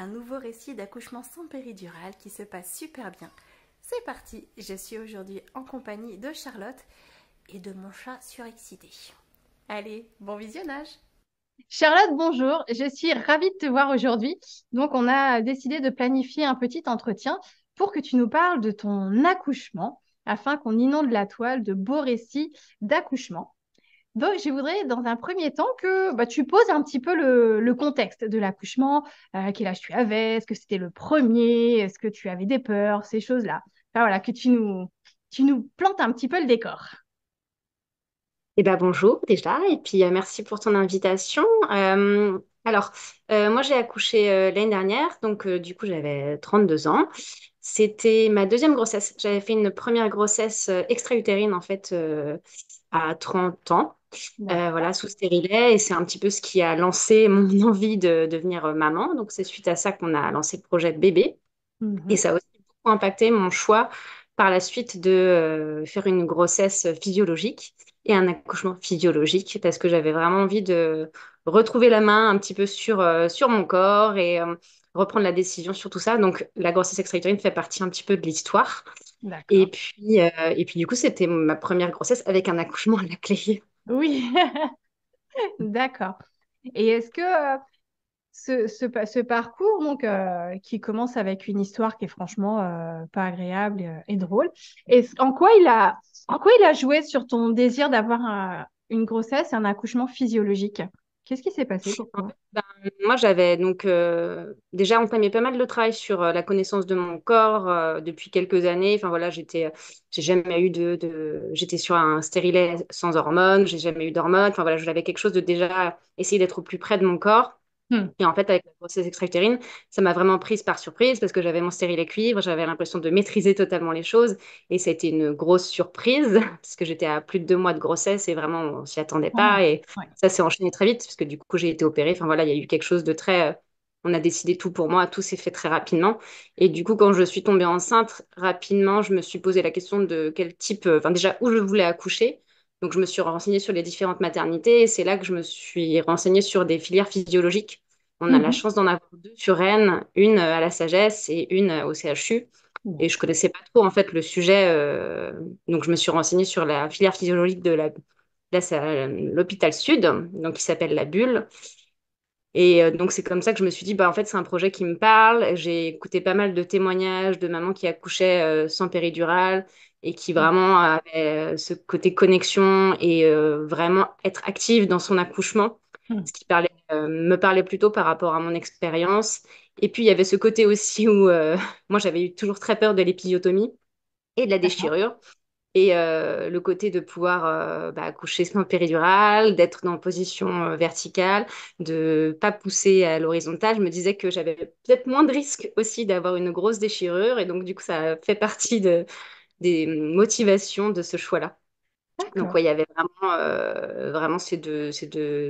un nouveau récit d'accouchement sans péridurale qui se passe super bien. C'est parti, je suis aujourd'hui en compagnie de Charlotte et de mon chat surexcité. Allez, bon visionnage! Charlotte, bonjour. Je suis ravie de te voir aujourd'hui. Donc, on a décidé de planifier un petit entretien pour que tu nous parles de ton accouchement, afin qu'on inonde la toile de beaux récits d'accouchement. Donc, je voudrais, dans un premier temps, que tu poses un petit peu le contexte de l'accouchement. Quel âge tu avais? Est-ce que c'était le premier? Est-ce que tu avais des peurs? Ces choses-là. Enfin, voilà, que tu nous plantes un petit peu le décor. Eh ben, bonjour déjà, et puis merci pour ton invitation. Alors, moi j'ai accouché l'année dernière, donc du coup j'avais 32 ans. C'était ma deuxième grossesse. J'avais fait une première grossesse extra-utérine en fait à 30 ans, D'accord. voilà, sous stérilet, et c'est un petit peu ce qui a lancé mon envie de devenir maman. Donc c'est suite à ça qu'on a lancé le projet bébé. Et Mhm. ça a aussi beaucoup impacté mon choix par la suite de faire une grossesse physiologique et un accouchement physiologique parce que j'avais vraiment envie de retrouver la main un petit peu sur mon corps et reprendre la décision sur tout ça. Donc la grossesse extra-utérine fait partie un petit peu de l'histoire. Et D'accord. puis, et puis du coup, c'était ma première grossesse avec un accouchement à la clé. Oui, d'accord. Et est-ce que ce parcours donc, qui commence avec une histoire qui est franchement pas agréable et drôle, en quoi il a joué sur ton désir d'avoir une grossesse et un accouchement physiologique? Qu'est-ce qui s'est passé pour En toi? fait, moi, j'avais donc déjà entamé pas mal de travail sur la connaissance de mon corps depuis quelques années. Enfin voilà, j'ai jamais eu j'étais sur un stérilet sans hormones, j'ai jamais eu d'hormones. Enfin voilà, j'avais quelque chose de déjà essayer d'être au plus près de mon corps. Hmm. Et en fait, avec la grossesse extra-utérine, ça m'a vraiment prise par surprise parce que j'avais mon stérilet cuivre, j'avais l'impression de maîtriser totalement les choses. Et ça a été une grosse surprise parce que j'étais à plus de 2 mois de grossesse et vraiment, on s'y attendait Ah ouais. pas. Et Ouais. ça s'est enchaîné très vite parce que du coup, j'ai été opérée. Enfin voilà, il y a eu quelque chose de très. On a décidé tout pour moi, tout s'est fait très rapidement. Et du coup, quand je suis tombée enceinte, rapidement, je me suis posé la question de quel type, enfin déjà, où je voulais accoucher. Donc, je me suis renseignée sur les différentes maternités et c'est là que je me suis renseignée sur des filières physiologiques. On a la Mhm. chance d'en avoir deux sur Rennes, une à la Sagesse et une au CHU. Et je D'accord. connaissais pas trop en fait le sujet, donc je me suis renseignée sur la filière physiologique de là, c'est à l'hôpital Sud, donc qui s'appelle la Bulle. Et donc c'est comme ça que je me suis dit, bah en fait c'est un projet qui me parle. J'ai écouté pas mal de témoignages de mamans qui accouchaient sans péridurale et qui Hmm. vraiment avaient ce côté connexion et vraiment être active dans son accouchement, Hmm. ce qui me parlait plutôt par rapport à mon expérience. Et puis il y avait ce côté aussi où moi j'avais eu toujours très peur de l'épisiotomie et de la D'accord. déchirure. Et le côté de pouvoir accoucher sans péridurale, d'être dans position verticale, de pas pousser à l'horizontale, je me disais que j'avais peut-être moins de risques aussi d'avoir une grosse déchirure. Et donc, du coup, ça fait partie des motivations de ce choix-là. Donc, D'accord. ouais, il y avait vraiment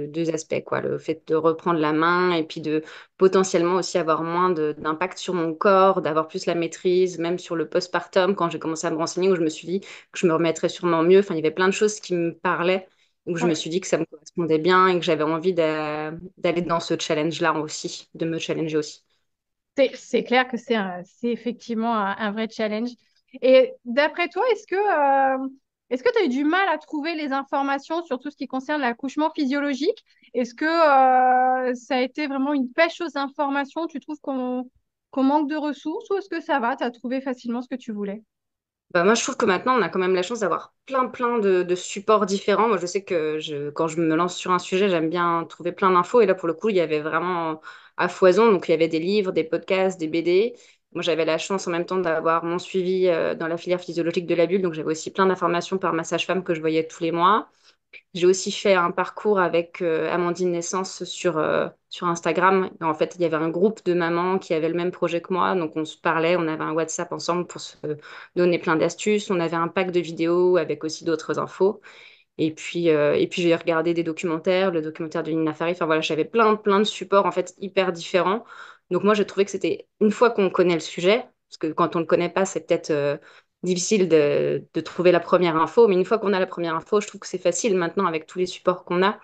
deux aspects, quoi. Le fait de reprendre la main et puis de potentiellement aussi avoir moins d'impact sur mon corps, d'avoir plus la maîtrise, même sur le postpartum, quand j'ai commencé à me renseigner, où je me suis dit que je me remettrais sûrement mieux. Enfin, il y avait plein de choses qui me parlaient, où je me Ouais. suis dit que ça me correspondait bien et que j'avais envie d'aller dans ce challenge-là aussi, de me challenger aussi. C'est clair que c'est effectivement un vrai challenge. Et d'après toi, est-ce que tu as eu du mal à trouver les informations sur tout ce qui concerne l'accouchement physiologique? Est-ce que ça a été vraiment une pêche aux informations? Tu trouves qu'on manque de ressources ou est-ce que ça va? Tu as trouvé facilement ce que tu voulais? Bah, moi, je trouve que maintenant, on a quand même la chance d'avoir plein de supports différents. Moi, je sais que quand je me lance sur un sujet, j'aime bien trouver plein d'infos. Et là, pour le coup, il y avait vraiment à foison. Donc, il y avait des livres, des podcasts, des BD. Moi, j'avais la chance en même temps d'avoir mon suivi dans la filière physiologique de la bulle. Donc, j'avais aussi plein d'informations par ma sage-femme que je voyais tous les mois. J'ai aussi fait un parcours avec Amandine Naissance sur Instagram. Et en fait, il y avait un groupe de mamans qui avaient le même projet que moi. Donc, on se parlait, on avait un WhatsApp ensemble pour se donner plein d'astuces. On avait un pack de vidéos avec aussi d'autres infos. Et puis j'ai regardé des documentaires, le documentaire de Nina Farid. Enfin voilà, j'avais plein de supports en fait hyper différents. Donc moi, j'ai trouvé que c'était une fois qu'on connaît le sujet, parce que quand on ne le connaît pas, c'est peut-être difficile de trouver la première info. Mais une fois qu'on a la première info, je trouve que c'est facile maintenant avec tous les supports qu'on a.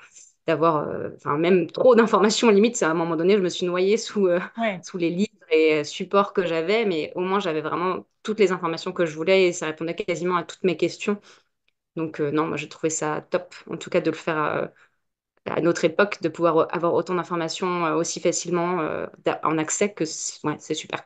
d'avoir, enfin, même trop d'informations, limite, à un moment donné, je me suis noyée Ouais. sous les livres et supports que j'avais, mais au moins, j'avais vraiment toutes les informations que je voulais et ça répondait quasiment à toutes mes questions. Donc, non, moi, j'ai trouvé ça top, en tout cas, de le faire à notre époque, de pouvoir avoir autant d'informations aussi facilement en accès ouais, c'est super.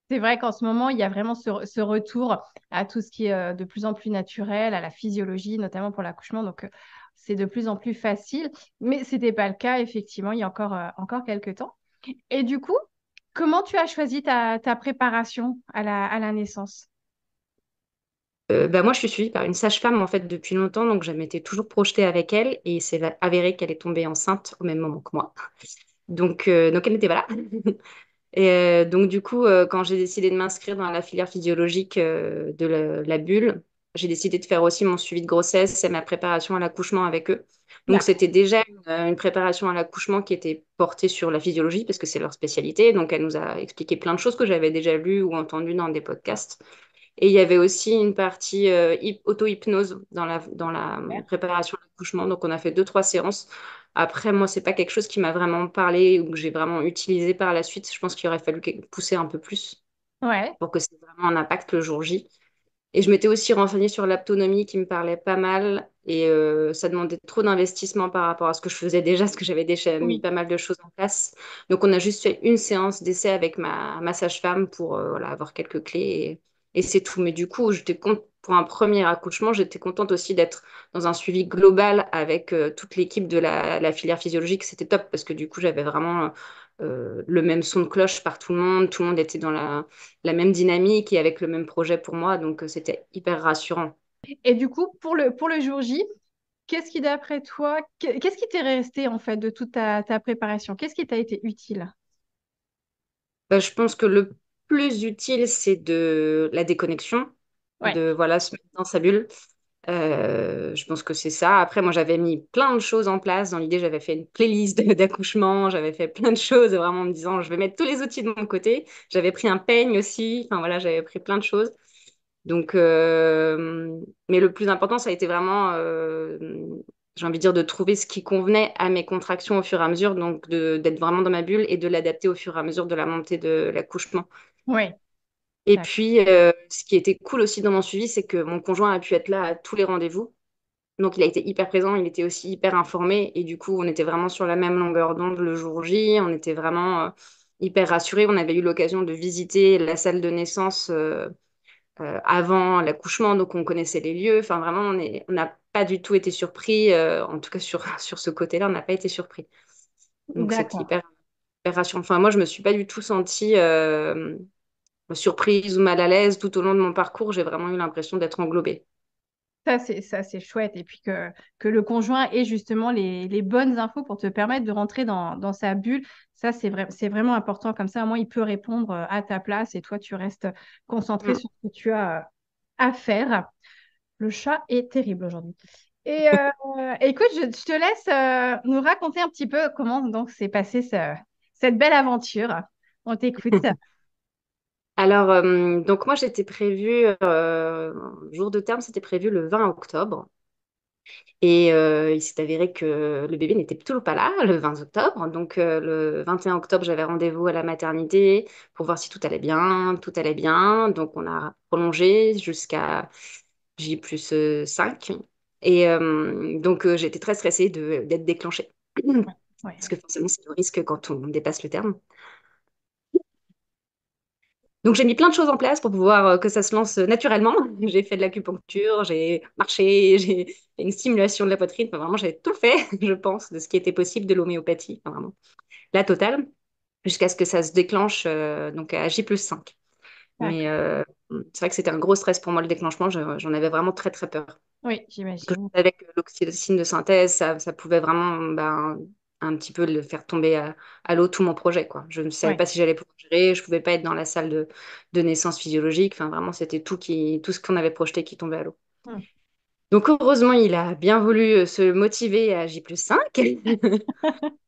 C'est vrai qu'en ce moment, il y a vraiment ce retour à tout ce qui est de plus en plus naturel, à la physiologie, notamment pour l'accouchement. Donc, c'est de plus en plus facile. Mais ce n'était pas le cas, effectivement, il y a encore quelques temps. Et du coup, comment tu as choisi ta préparation à la naissance? Bah, moi, je suis suivie par une sage-femme en fait depuis longtemps, donc je m'étais toujours projetée avec elle et c'est avéré qu'elle est tombée enceinte au même moment que moi. Donc elle n'était pas là. Et donc du coup, quand j'ai décidé de m'inscrire dans la filière physiologique de la bulle, j'ai décidé de faire aussi mon suivi de grossesse et ma préparation à l'accouchement avec eux. Donc D'accord. c'était déjà une préparation à l'accouchement qui était portée sur la physiologie parce que c'est leur spécialité. Donc elle nous a expliqué plein de choses que j'avais déjà lues ou entendues dans des podcasts. Et il y avait aussi une partie auto-hypnose dans la préparation à l'accouchement. Donc, on a fait deux, trois séances. Après, moi, c'est pas quelque chose qui m'a vraiment parlé ou que j'ai vraiment utilisé par la suite. Je pense qu'il aurait fallu pousser un peu plus Ouais, pour que ça ait vraiment un impact le jour J. Et je m'étais aussi renseignée sur l'autonomie qui me parlait pas mal. Et ça demandait trop d'investissement par rapport à ce que je faisais déjà, parce que j'avais déjà mis oui. pas mal de choses en place. Donc, on a juste fait une séance d'essai avec ma sage-femme pour voilà, avoir quelques clés et c'est tout. Mais du coup, pour un premier accouchement, j'étais contente aussi d'être dans un suivi global avec toute l'équipe de la filière physiologique. C'était top parce que du coup, j'avais vraiment le même son de cloche par tout le monde. Tout le monde était dans la même dynamique et avec le même projet pour moi. Donc, c'était hyper rassurant. Et du coup, pour le jour J, qu'est-ce qui, d'après toi, qu'est-ce qui t'est resté en fait de toute ta préparation? Qu'est-ce qui t'a été utile? Je pense que le plus utile, c'est de la déconnexion, Ouais, de voilà, se mettre dans sa bulle. Je pense que c'est ça. Après, moi, j'avais mis plein de choses en place. Dans l'idée, j'avais fait une playlist d'accouchement, j'avais fait plein de choses, vraiment en me disant, je vais mettre tous les outils de mon côté. J'avais pris un peigne aussi. Enfin, voilà, j'avais pris plein de choses. Donc, mais le plus important, ça a été vraiment, j'ai envie de dire, de trouver ce qui convenait à mes contractions au fur et à mesure, donc d'être vraiment dans ma bulle et de l'adapter au fur et à mesure de la montée de l'accouchement. ouais. Et D'accord. puis, ce qui était cool aussi dans mon suivi, c'est que mon conjoint a pu être là à tous les rendez-vous. Donc, il a été hyper présent, il était aussi hyper informé. Et du coup, on était vraiment sur la même longueur d'onde le jour J. On était vraiment hyper rassurés. On avait eu l'occasion de visiter la salle de naissance avant l'accouchement, donc on connaissait les lieux. Enfin, vraiment, on n'a pas du tout été surpris. En tout cas, sur ce côté-là, on n'a pas été surpris. Donc, c'était D'accord. hyper rassurant. Enfin, moi, je me suis pas du tout sentie surprise ou mal à l'aise tout au long de mon parcours. J'ai vraiment eu l'impression d'être englobée. Ça, c'est chouette. Et puis que le conjoint ait justement les bonnes infos pour te permettre de rentrer dans sa bulle. Ça, c'est vraiment important. Comme ça, au moins, il peut répondre à ta place et toi, tu restes concentré Mm. sur ce que tu as à faire. Le chat est terrible aujourd'hui. Et écoute, je te laisse nous raconter un petit peu comment donc s'est passée cette belle aventure. On t'écoute. Alors, donc moi, j'étais prévue, jour de terme, c'était prévu le 20 octobre. Et il s'est avéré que le bébé n'était toujours pas là le 20 octobre. Donc, le 21 octobre, j'avais rendez-vous à la maternité pour voir si tout allait bien. Tout allait bien. Donc, on a prolongé jusqu'à J plus 5. Et donc, j'étais très stressée d'être déclenchée. Ouais. Parce que forcément, c'est le risque quand on dépasse le terme. Donc j'ai mis plein de choses en place pour pouvoir que ça se lance naturellement. J'ai fait de l'acupuncture, j'ai marché, j'ai fait une stimulation de la poitrine. Enfin, vraiment, j'ai tout fait, je pense, de ce qui était possible de l'homéopathie. Enfin, vraiment, la totale, jusqu'à ce que ça se déclenche donc à J plus 5. Mais D'accord. c'est vrai que c'était un gros stress pour moi le déclenchement. J'en avais vraiment très très peur. Oui, Parce que je j'imagine. savais que l'oxytocine de synthèse, ça pouvait vraiment un petit peu le faire tomber à l'eau tout mon projet, quoi. Je ne savais Oui. pas si j'allais pouvoir gérer, je ne pouvais pas être dans la salle de naissance physiologique. Enfin, vraiment, c'était tout ce qu'on avait projeté qui tombait à l'eau. Hmm. Donc, heureusement, il a bien voulu se motiver à J plus 5.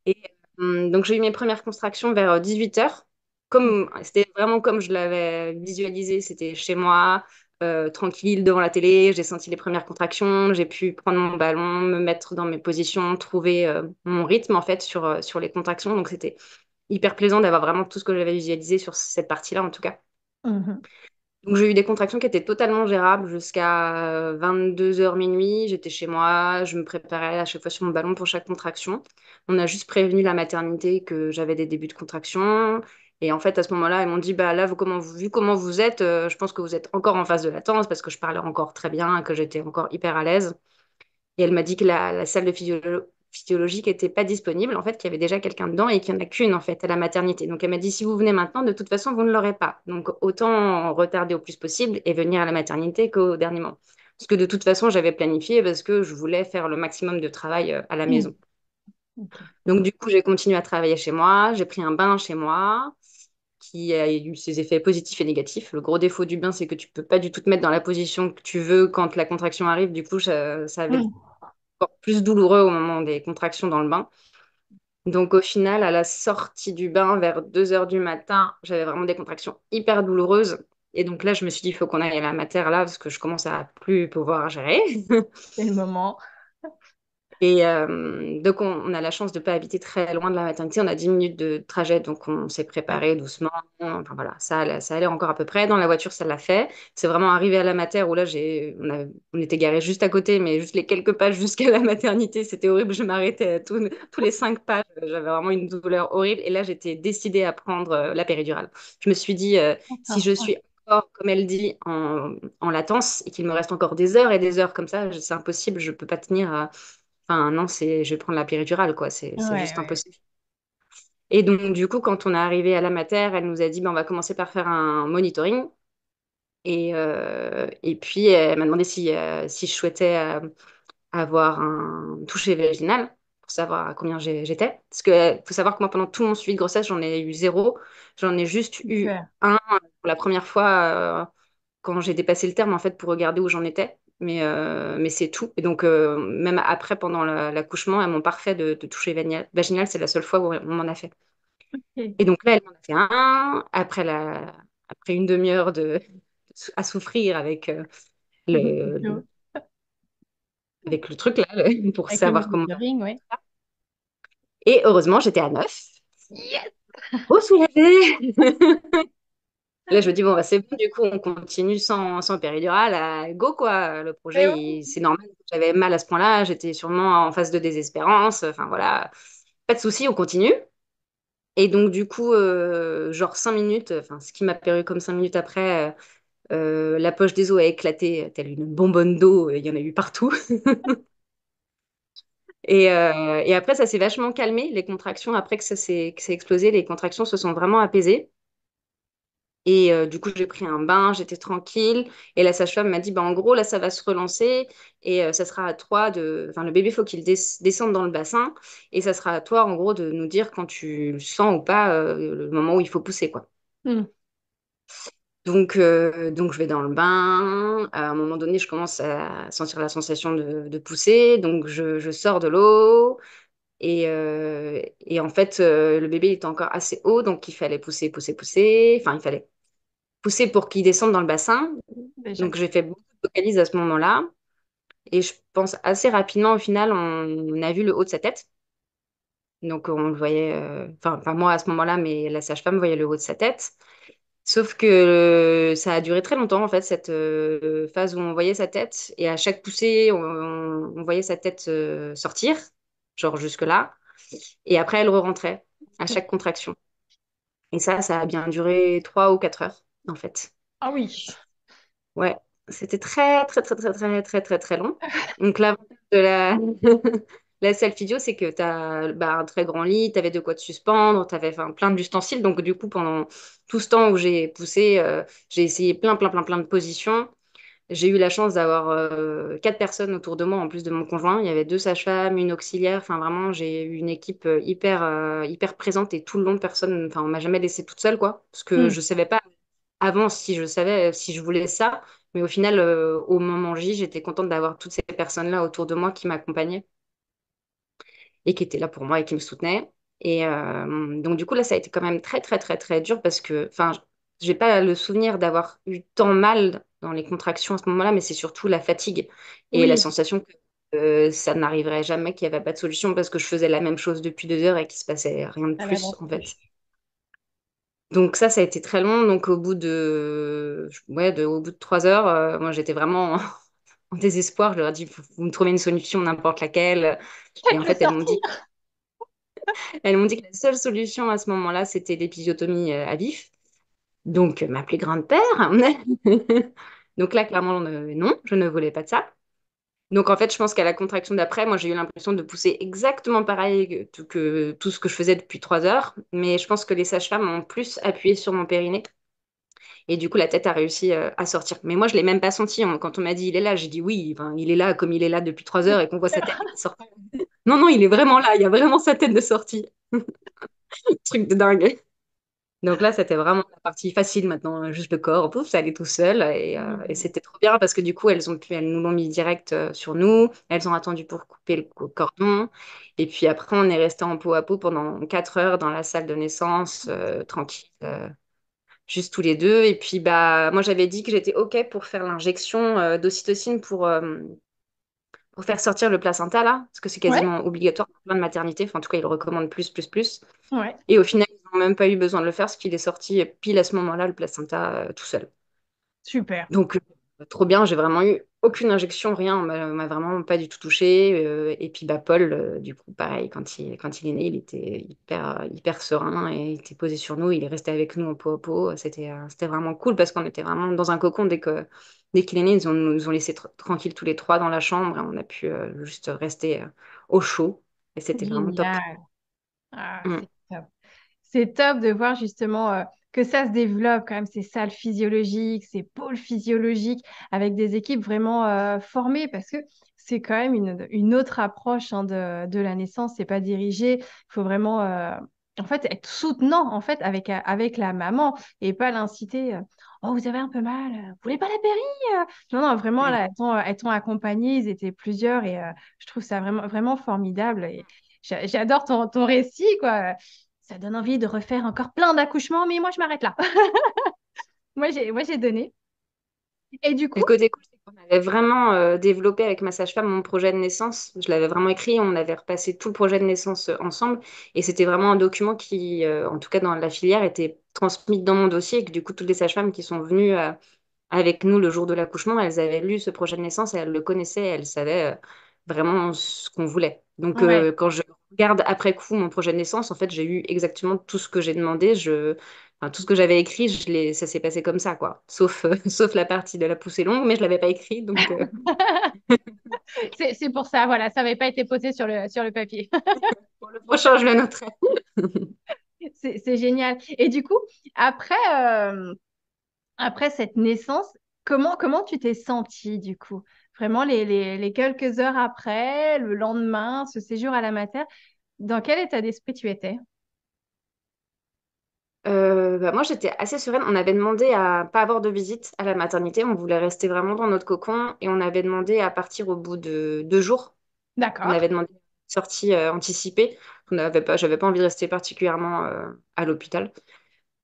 Et donc, j'ai eu mes premières contractions vers 18 heures. C'était vraiment comme je l'avais visualisé, c'était chez moi. tranquille devant la télé. J'ai senti les premières contractions. J'ai pu prendre mon ballon, me mettre dans mes positions, trouver mon rythme en fait sur les contractions. Donc c'était hyper plaisant d'avoir vraiment tout ce que j'avais visualisé sur cette partie-là en tout cas. Mhm. Donc j'ai eu des contractions qui étaient totalement gérables jusqu'à 22 heures minuit. J'étais chez moi, je me préparais à chaque fois sur mon ballon pour chaque contraction. On a juste prévenu la maternité que j'avais des débuts de contraction. Et en fait, à ce moment-là, ils m'ont dit, bah là, vu comment vous êtes, je pense que vous êtes encore en phase de latence parce que je parlais encore très bien, que j'étais encore hyper à l'aise. Et elle m'a dit que la salle de physiologie n'était pas disponible, en fait, qu'il y avait déjà quelqu'un dedans et qu'il n'y en a qu'une, en fait, à la maternité. Donc, elle m'a dit, si vous venez maintenant, de toute façon, vous ne l'aurez pas. Donc, autant retarder au plus possible et venir à la maternité qu'au dernier moment. Parce que de toute façon, j'avais planifié parce que je voulais faire le maximum de travail à la Mhm. maison. Ok. Donc, du coup, j'ai continué à travailler chez moi. J'ai pris un bain chez moi qui a eu ses effets positifs et négatifs. Le gros défaut du bain, c'est que tu peux pas du tout te mettre dans la position que tu veux quand la contraction arrive. Du coup, ça avait Mhm. encore plus douloureux au moment des contractions dans le bain. Donc au final, à la sortie du bain, vers 2 heures du matin, j'avais vraiment des contractions hyper douloureuses. Et donc là, je me suis dit, il faut qu'on aille à la mater là, parce que je commence à plus pouvoir gérer. C'est le moment. Et donc, on a la chance de ne pas habiter très loin de la maternité. On a 10 minutes de trajet, donc on s'est Ouais. préparé doucement. Enfin voilà, ça allait encore à peu près. Dans la voiture, ça l'a fait. C'est vraiment arrivé à la mater où là, on était garés juste à côté, mais juste les quelques pages jusqu'à la maternité, c'était horrible. Je m'arrêtais à tous les 5 pages. J'avais vraiment une douleur horrible. Et là, j'étais décidée à prendre la péridurale. Je me suis dit, si D'accord. je Ouais. suis encore, comme elle dit, en latence et qu'il me reste encore des heures et des heures comme ça, c'est impossible. Je ne peux pas tenir. Enfin, non, je vais prendre la péridurale, quoi. C'est Ouais, juste ouais. impossible. Et donc, du coup, quand on est arrivé à la mater, elle nous a dit, ben, on va commencer par faire un monitoring. Et puis, elle m'a demandé si je souhaitais avoir un toucher vaginal pour savoir à combien j'étais. Parce qu'il faut savoir que moi, pendant tout mon suivi de grossesse, j'en ai eu zéro. J'en ai juste eu Super. un pour la première fois quand j'ai dépassé le terme, en fait, pour regarder où j'en étais. Mais c'est tout. Et donc, même après, pendant l'accouchement, elles m'ont pas refait de toucher vaginal. C'est la seule fois où on m'en a fait. Ok. Et donc là, elle m'en a fait un. Après une demi-heure à souffrir le, Plutôt. avec le truc là, pour Avec le savoir comment. monitoring, ouais. Et heureusement, j'étais à 9. Yes! Oh, soulagée! Là, je me dis, bon, bah, c'est bon, du coup, on continue sans péridurale, go, quoi. Le C'est projet, bon. c'est normal. J'avais mal à ce point-là, j'étais sûrement en phase de désespérance. Enfin, voilà, pas de souci, on continue. Et donc, du coup, genre 5 minutes, enfin, ce qui m'a paru comme 5 minutes après, la poche des os a éclaté, telle une bonbonne d'eau, il y en a eu partout. Et après, ça s'est vachement calmé, les contractions. Après que c'est explosé, les contractions se sont vraiment apaisées. Et du coup, j'ai pris un bain, j'étais tranquille. Et la sage-femme m'a dit, bah, en gros, là, ça va se relancer. Et ça sera à toi de... Enfin, le bébé, il faut qu'il descende dans le bassin. Et ça sera à toi, en gros, de nous dire quand tu le sens ou pas, le moment où il faut pousser, quoi. Hmm. Donc, je vais dans le bain. À un moment donné, je commence à sentir la sensation de pousser. Donc, je sors de l'eau. Et en fait, le bébé était encore assez haut. Donc, il fallait pousser, pousser, pousser. Enfin, il fallait pousser pour qu'il descende dans le bassin. Déjà. Donc, j'ai fait beaucoup de vocalises à ce moment-là. Et je pense assez rapidement, au final, on a vu le haut de sa tête. Donc, on le voyait, enfin, pas moi à ce moment-là, mais la sage-femme voyait le haut de sa tête. Sauf que ça a duré très longtemps, en fait, cette phase où on voyait sa tête. Et à chaque poussée, on voyait sa tête sortir, genre jusque-là. Et après, elle re-rentrait à chaque contraction. Et ça a bien duré 3 ou 4 heures, en fait. Ah oui. Ouais, c'était très, très, très, très, très, très, très, très long. Donc, l'avantage de la salle physio, c'est que tu as un très grand lit, tu avais de quoi te suspendre, tu avais plein d'ustensiles. Donc, du coup, pendant tout ce temps où j'ai poussé, j'ai essayé plein, plein, plein, plein de positions. J'ai eu la chance d'avoir 4 personnes autour de moi, en plus de mon conjoint. Il y avait 2 sages-femmes, une auxiliaire. Enfin, vraiment, j'ai eu une équipe hyper présente et tout le long, personne, enfin, on m'a jamais laissée toute seule, quoi. Parce que Hmm. je savais pas avant si je savais si je voulais ça. Mais au final, au moment J, j'étais contente d'avoir toutes ces personnes-là autour de moi qui m'accompagnaient et qui étaient là pour moi et qui me soutenaient. Et donc, du coup, là, ça a été quand même très, très, très, très dur parce que, enfin, j'ai pas le souvenir d'avoir eu tant mal dans les contractions à ce moment-là, mais c'est surtout la fatigue et la Oui, sensation que ça n'arriverait jamais, qu'il n'y avait pas de solution parce que je faisais la même chose depuis 2 heures et qu'il se passait rien de ça plus, n'avance en fait. plus. Donc ça a été très long. Donc au bout de 3 heures, moi j'étais vraiment en désespoir. Je leur ai dit, vous me trouvez une solution, n'importe laquelle. Et Faites en le fait, sortir. elles m'ont dit que la seule solution à ce moment-là, c'était l'épisiotomie à vif. Donc, m'appeler grand-père. Donc là, clairement, non, je ne voulais pas de ça. Donc, en fait, je pense qu'à la contraction d'après, moi, j'ai eu l'impression de pousser exactement pareil que tout ce que je faisais depuis 3 heures. Mais je pense que les sages-femmes ont plus appuyé sur mon périnée. Et du coup, la tête a réussi à sortir. Mais moi, je ne l'ai même pas senti. Quand on m'a dit il est là, j'ai dit oui, enfin, il est là comme il est là depuis 3 heures et qu'on voit sa tête qui sort. Non, non, il est vraiment là. Il y a vraiment sa tête de sortie. Truc de dingue. Donc là, c'était vraiment la partie facile maintenant, juste le corps, pouf, ça allait tout seul et Mhm. c'était trop bien parce que du coup, elles nous l'ont mis direct sur nous, elles ont attendu pour couper le cordon et puis après, on est resté en peau à peau pendant 4 heures dans la salle de naissance, tranquille, juste tous les deux. Et puis, bah, moi, j'avais dit que j'étais OK pour faire l'injection d'ocytocine pour faire sortir le placenta là, parce que c'est Ouais, quasiment obligatoire pour plein de maternités, enfin, en tout cas, ils le recommandent plus, plus, plus. ouais, Et au final, ils n'ont même pas eu besoin de le faire, parce qu'il est sorti pile à ce moment-là, le placenta tout seul. super. Donc, trop bien, j'ai vraiment eu aucune injection, rien, on m'a vraiment pas du tout touché. Et puis, bah, Paul, du coup, pareil, quand il est né, il était hyper, hyper serein et il était posé sur nous, il est resté avec nous en peau à peau. C'était vraiment cool parce qu'on était vraiment dans un cocon dès qu'il est né, nous ont laissé tranquilles tous les trois dans la chambre et on a pu juste rester au chaud. Et c'était vraiment top. Génial. Ah, Mm. c'est top. C'est top de voir justement que ça se développe quand même, ces salles physiologiques, ces pôles physiologiques, avec des équipes vraiment formées, parce que c'est quand même une autre approche hein, de la naissance. C'est pas dirigé. Il faut vraiment en fait être soutenant en fait avec la maman et pas l'inciter. Oh, vous avez un peu mal, vous voulez pas la péri? Non, non, vraiment, là, elles t'ont accompagné, ils étaient plusieurs et je trouve ça vraiment, vraiment formidable. Et j'adore ton récit, quoi. Ça donne envie de refaire encore plein d'accouchements, mais moi, je m'arrête là. Moi, j'ai donné. Et du Et coup, le côté cool, c'est qu'on avait vraiment développé avec ma sage-femme mon projet de naissance. Je l'avais vraiment écrit, on avait repassé tout le projet de naissance ensemble. Et c'était vraiment un document qui, en tout cas dans la filière, était transmis dans mon dossier. Et que du coup, toutes les sages-femmes qui sont venues avec nous le jour de l'accouchement, elles avaient lu ce projet de naissance et elles le connaissaient, elles savaient vraiment ce qu'on voulait. Donc, ouais. quand je regarde après coup mon projet de naissance, en fait, j'ai eu exactement tout ce que j'ai demandé. Enfin, tout ce que j'avais écrit, ça s'est passé comme ça, quoi. Sauf, sauf la partie de la poussée longue, mais je l'avais pas écrit, donc C'est pour ça, voilà, ça n'avait pas été posé sur le papier. pour le prochain, je le noterai. C'est génial. Et du coup, après, après cette naissance, comment tu t'es sentie, du coup? Vraiment, les quelques heures après, le lendemain, ce séjour à la mater, dans quel état d'esprit tu étais? Bah, moi, j'étais assez sereine. On avait demandé à pas avoir de visite à la maternité. On voulait rester vraiment dans notre cocon et on avait demandé à partir au bout de 2 jours. On D'accord. avait demandé une sortie anticipée. J'avais pas envie de rester particulièrement à l'hôpital.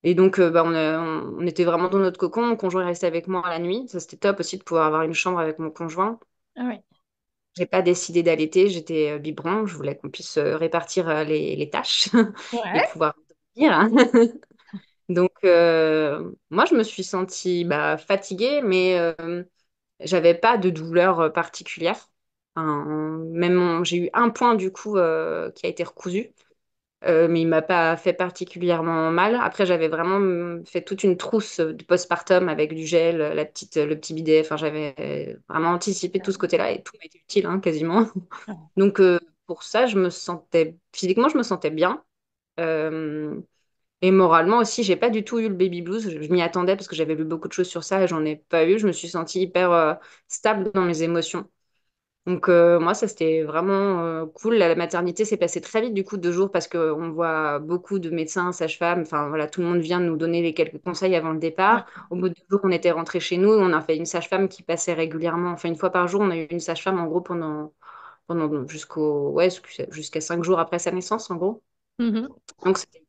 Et donc, bah, on était vraiment dans notre cocon. Mon conjoint est resté avec moi la nuit. Ça, c'était top aussi de pouvoir avoir une chambre avec mon conjoint. Ah oui. J'ai pas décidé d'allaiter. J'étais biberon. Je voulais qu'on puisse répartir les tâches et Ouais. pouvoir dormir. Donc, moi, je me suis sentie bah, fatiguée, mais j'avais pas de douleur particulière. J'ai eu un point du coup qui a été recousu, mais il m'a pas fait particulièrement mal. Après, j'avais vraiment fait toute une trousse de postpartum avec du gel, le petit bidet. Enfin, j'avais vraiment anticipé tout ce côté-là et tout m'a été utile hein, quasiment. Donc, pour ça, physiquement, je me sentais bien. Euh, et moralement aussi, j'ai pas du tout eu le baby blues. Je m'y attendais parce que j'avais lu beaucoup de choses sur ça et j'en ai pas eu. Je me suis sentie hyper stable dans mes émotions. Donc moi, ça c'était vraiment cool. La maternité s'est passée très vite du coup 2 jours parce qu'on voit beaucoup de médecins, sages-femmes. Enfin voilà, tout le monde vient nous donner les quelques conseils avant le Ouais. départ. Au bout de 2 jours, on était rentrés chez nous. On a fait une sage-femme qui passait régulièrement. Enfin une fois par jour, on a eu une sage-femme en gros pendant jusqu'à 5 jours après sa naissance en gros. Mhm. Donc c'était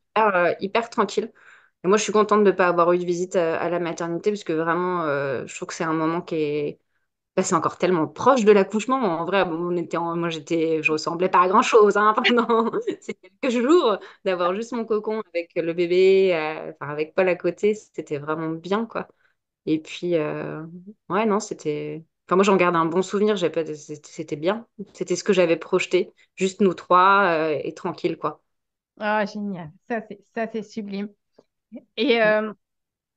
hyper tranquille. Et moi, je suis contente de ne pas avoir eu de visite à la maternité parce que vraiment, je trouve que c'est un moment qui est c'est encore tellement proche de l'accouchement. En vrai, bon, moi, je ressemblais pas à grand-chose hein, pendant ces quelques jours. D'avoir juste mon cocon avec le bébé, enfin, avec Paul à côté, c'était vraiment bien, quoi. Et puis, ouais, non, c'était. Enfin, moi, j'en garde un bon souvenir. J'ai pas... C'était bien. C'était ce que j'avais projeté. Juste nous trois et tranquille, quoi. Ah, génial. Ça, c'est sublime. Et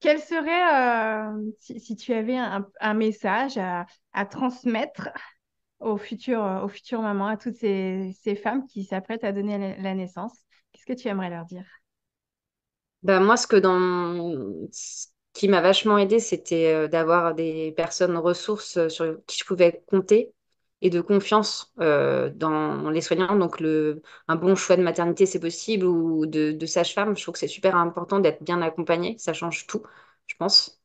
quel serait, si tu avais un message à transmettre aux futures mamans, à toutes ces femmes qui s'apprêtent à donner la naissance, qu'est-ce que tu aimerais leur dire? Bah, moi, ce qui m'a vachement aidé, c'était d'avoir des personnes ressources sur qui je pouvais compter et de confiance dans les soignants. Donc, un bon choix de maternité, c'est possible, ou de sage-femme. Je trouve que c'est super important d'être bien accompagné. Ça change tout, je pense.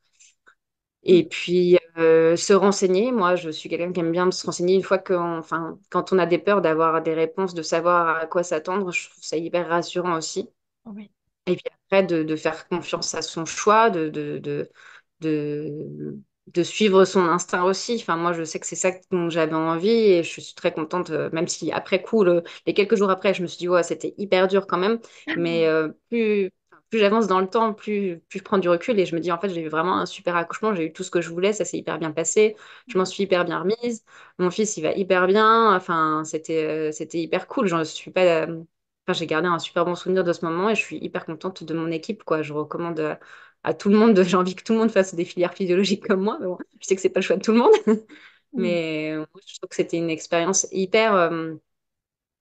Mm. Et puis, se renseigner. Moi, je suis quelqu'un qui aime bien se renseigner une fois enfin, quand on a des peurs, d'avoir des réponses, de savoir à quoi s'attendre. Je trouve ça hyper rassurant aussi. Oui. Et puis après, de faire confiance à son choix, de, de suivre son instinct aussi. Enfin, moi, je sais que c'est ça dont j'avais envie et je suis très contente, même si après coup, les quelques jours après, je me suis dit, ouais, c'était hyper dur quand même. Mais plus j'avance dans le temps, plus je prends du recul et je me dis, en fait, j'ai eu vraiment un super accouchement, j'ai eu tout ce que je voulais, ça s'est hyper bien passé, je m'en suis hyper bien remise. Mon fils, il va hyper bien. Enfin, c'était hyper cool. J'en suis pas. Enfin, j'ai gardé un super bon souvenir de ce moment et je suis hyper contente de mon équipe, quoi. Je recommande à tout le monde, j'ai envie que tout le monde fasse des filières physiologiques comme moi, mais bon, je sais que c'est pas le choix de tout le monde. Mm. Mais moi, je trouve que c'était une expérience hyper.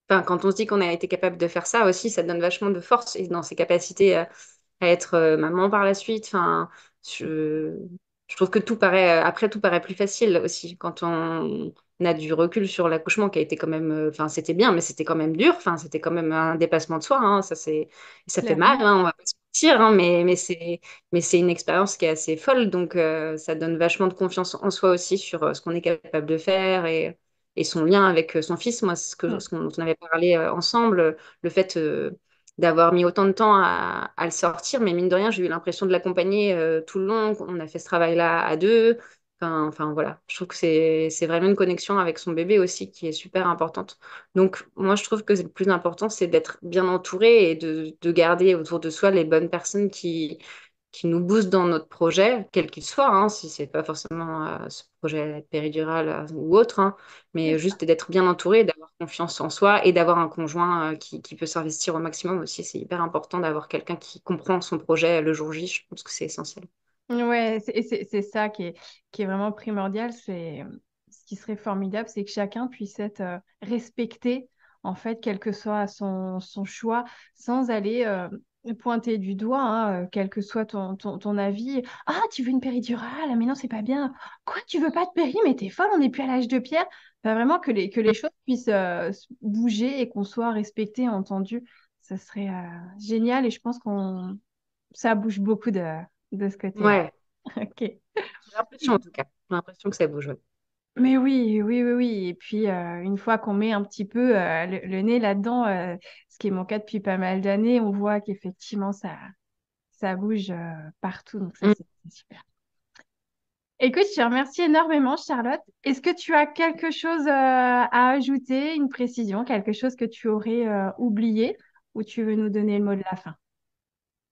Enfin, quand on se dit qu'on a été capable de faire ça aussi, ça donne vachement de force et dans ses capacités à être maman par la suite. Enfin, je, je trouve que tout paraît, après, tout paraît plus facile aussi quand on a du recul sur l'accouchement qui a été quand même, enfin, c'était bien, mais c'était quand même dur. Enfin, c'était quand même un dépassement de soi. Hein, ça fait mal, Clairement. hein, on va pas se mentir, hein, mais c'est une expérience qui est assez folle. Donc, ça donne vachement de confiance en soi aussi sur ce qu'on est capable de faire et son lien avec son fils. Moi, Mm. ce dont on avait parlé ensemble, le fait d'avoir mis autant de temps à le sortir, mais mine de rien, j'ai eu l'impression de l'accompagner tout le long. On a fait ce travail-là à deux. Enfin, voilà, je trouve que c'est vraiment une connexion avec son bébé aussi qui est super importante. Donc moi, je trouve que le plus important, c'est d'être bien entouré et de garder autour de soi les bonnes personnes qui nous boostent dans notre projet, quel qu'il soit, hein, si c'est pas forcément ce projet péridurale ou autre, hein, C'est mais ça. juste d'être bien entouré, d'avoir confiance en soi et d'avoir un conjoint qui peut s'investir au maximum aussi. C'est hyper important d'avoir quelqu'un qui comprend son projet le jour J. Je pense que c'est essentiel. Ouais, c'est ça qui est vraiment primordial. C'est ce qui serait formidable, c'est que chacun puisse être respecté, en fait, quel que soit son choix, sans aller pointer du doigt, hein, quel que soit ton avis. Ah, tu veux une péridurale? Ah, mais non, c'est pas bien. Quoi, tu veux pas de péri? Mais t'es folle, on n'est plus à l'âge de pierre. Enfin, vraiment que les choses puissent bouger et qu'on soit respecté, entendu. Ça serait génial et je pense qu'on ça bouge beaucoup de ce côté-là. Ouais, Ok. j'ai l'impression en tout cas. J'ai l'impression que ça bouge. Ouais. Mais oui, oui, oui, oui. Et puis, une fois qu'on met un petit peu le nez là-dedans, ce qui est mon cas depuis pas mal d'années, on voit qu'effectivement, ça bouge partout. Donc, ça, Mm. c'est super. Écoute, je te remercie énormément, Charlotte. Est-ce que tu as quelque chose à ajouter, une précision, quelque chose que tu aurais oublié ou tu veux nous donner le mot de la fin?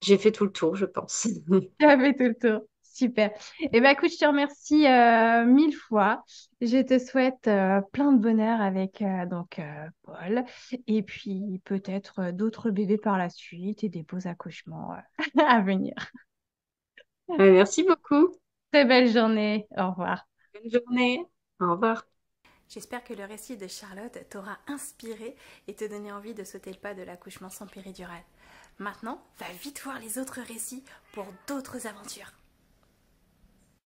J'ai fait tout le tour, je pense. Tu as fait tout le tour. Super. Eh ben, écoute, je te remercie mille fois. Je te souhaite plein de bonheur avec Paul et puis peut-être d'autres bébés par la suite et des beaux accouchements à venir. Merci beaucoup. Très belle journée. Au revoir. Bonne journée. Au revoir. J'espère que le récit de Charlotte t'aura inspiré et te donné envie de sauter le pas de l'accouchement sans péridurale. Maintenant, va vite voir les autres récits pour d'autres aventures.